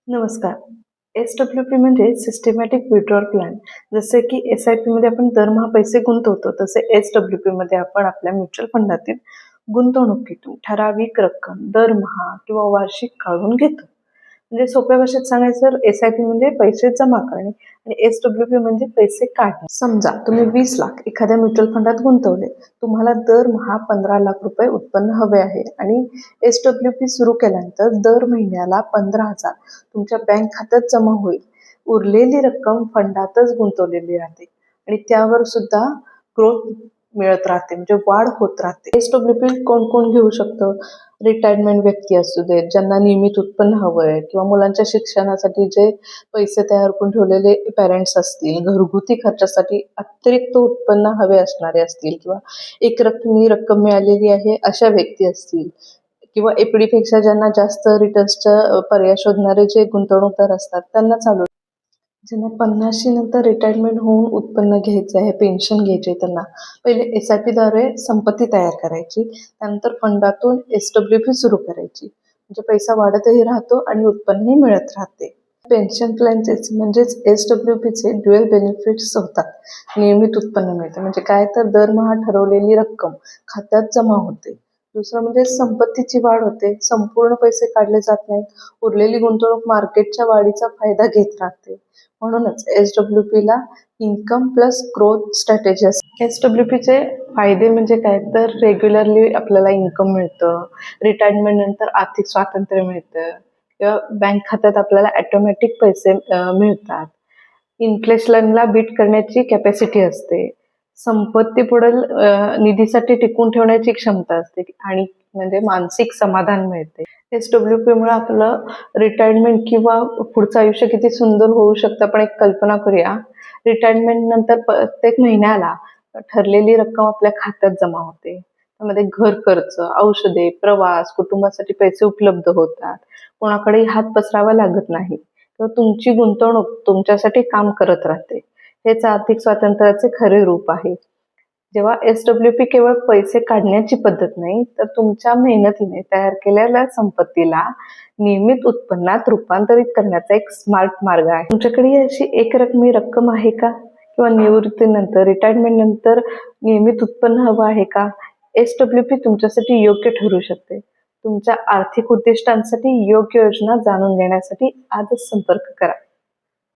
नमस्कार. एस-डब्ल्यू-पी म्हणजे systematic withdrawal plan. जसे की एस-आय-पीमध्ये आपण दरमहा पैसे गुंतवतो, तसे एस-डब्ल्यू-पीमध्ये आपण आपल्या म्युच्युअल फंडातील गुंतवणुकीतून ठराविक रक्कम दरमहा किंवा वार्षिक काढून घेतो. म्हणजे सोप्या भाषेत सांगायचं तर एस-आय-पी म्हणजे पैसे जमा करणे आणि एस-डब्ल्यू-पी म्हणजे पैसे काढणे. समजा तुम्ही 20 लाख एखाद्या म्युच्युअल फंडात गुंतवले. तुम्हाला दरमहा 15 लाख रुपये उत्पन्न हवे आहे आणि एस-डब्ल्यू-पी सुरू केल्यानंतर दर महिन्याला 15,000 तुमच्या बँक खात्यात जमा होईल. उरलेली रक्कम फंडातच गुंतवलेली राहते आणि त्यावर सुद्धा ग्रोथ मिळत राहते, म्हणजे वाढ होत राहते. एस-डब्ल्यू-पी कोण कोण घेऊ शकतं? रिटायरमेंट व्यक्ती असू देत, ज्यांना नियमित उत्पन्न हवं आहे, किंवा मुलांच्या शिक्षणासाठी जे पैसे तयार करून ठेवलेले पेरेंट्स असतील, घरगुती खर्चासाठी अतिरिक्त उत्पन्न हवे असणारे असतील, किंवा एक रक्कम मिळालेली आहे अशा व्यक्ती असतील, किंवा एफडीपेक्षा ज्यांना जास्त रिटर्न्सचा पर्याय शोधणारे जे गुंतवणूकदार असतात त्यांना चालू. ज्यांना 50शी नंतर रिटायरमेंट होऊन उत्पन्न घ्यायचं आहे, पेन्शन घ्यायची आहे, त्यांना पहिले एस-आय-पीद्वारे संपत्ती तयार करायची, त्यानंतर फंडातून एस-डब्ल्यू-पी सुरू करायची. म्हणजे पैसा वाढतही राहतो आणि उत्पन्नही मिळत राहते. पेन्शन प्लॅनचेच म्हणजेच एस-डब्ल्यू-पीचे ड्युअल बेनिफिट्स होतात. नियमित उत्पन्न मिळते, म्हणजे काय तर दरमहा ठरवलेली रक्कम खात्यात जमा होते. दुसरं म्हणजे संपत्तीची वाढ होते, संपूर्ण पैसे काढले जात नाहीत, उरलेली गुंतवणूक मार्केटच्या वाढीचा फायदा घेत राहते. म्हणूनच एस-डब्ल्यू-पीला इन्कम प्लस ग्रोथ स्ट्रॅटेजी असते. एस-डब्ल्यू-पीचे फायदे म्हणजे काय तर रेग्युलरली आपल्याला इन्कम मिळतं, रिटायरमेंट नंतर आर्थिक स्वातंत्र्य मिळतं, किंवा बँक खात्यात आपल्याला ऑटोमॅटिक पैसे मिळतात. इन्फ्लेशनला बीट करण्याची कॅपॅसिटी असते. संपत्ती पुढील निधीसाठी टिकून ठेवण्याची क्षमता असते आणि म्हणजे मानसिक समाधान मिळते. एस-डब्ल्यू-पीमुळे आपलं रिटायरमेंट किंवा पुढचं आयुष्य किती सुंदर होऊ शकतं. आपण एक कल्पना करूया. रिटायरमेंट नंतर प्रत्येक महिन्याला ठरलेली रक्कम आपल्या खात्यात जमा होते. त्यामध्ये घर खर्च, औषधे, प्रवास, कुटुंबासाठी पैसे उपलब्ध होतात. कोणाकडेही हात पसरावा लागत नाही, किंवा तुमची गुंतवणूक तुमच्यासाठी काम करत राहते. हेच आर्थिक स्वातंत्र्याचे खरे रूप आहे. जेव्हा एस-डब्ल्यू-पी केवळ पैसे काढण्याची पद्धत नाही, तर तुमच्या मेहनतीने तयार केलेल्या संपत्तीला नियमित उत्पन्नात रूपांतरित करण्याचा एक स्मार्ट मार्ग आहे. तुमच्याकडे अशी एकरकमी रक्कम आहे का? किंवा निवृत्तीनंतर, रिटायरमेंट नंतर नियमित उत्पन्न हवं आहे का? एस-डब्ल्यू-पी तुमच्यासाठी योग्य ठरू शकते. तुमच्या आर्थिक उद्दिष्टांसाठी योग्य योजना जाणून घेण्यासाठी आजच संपर्क करा.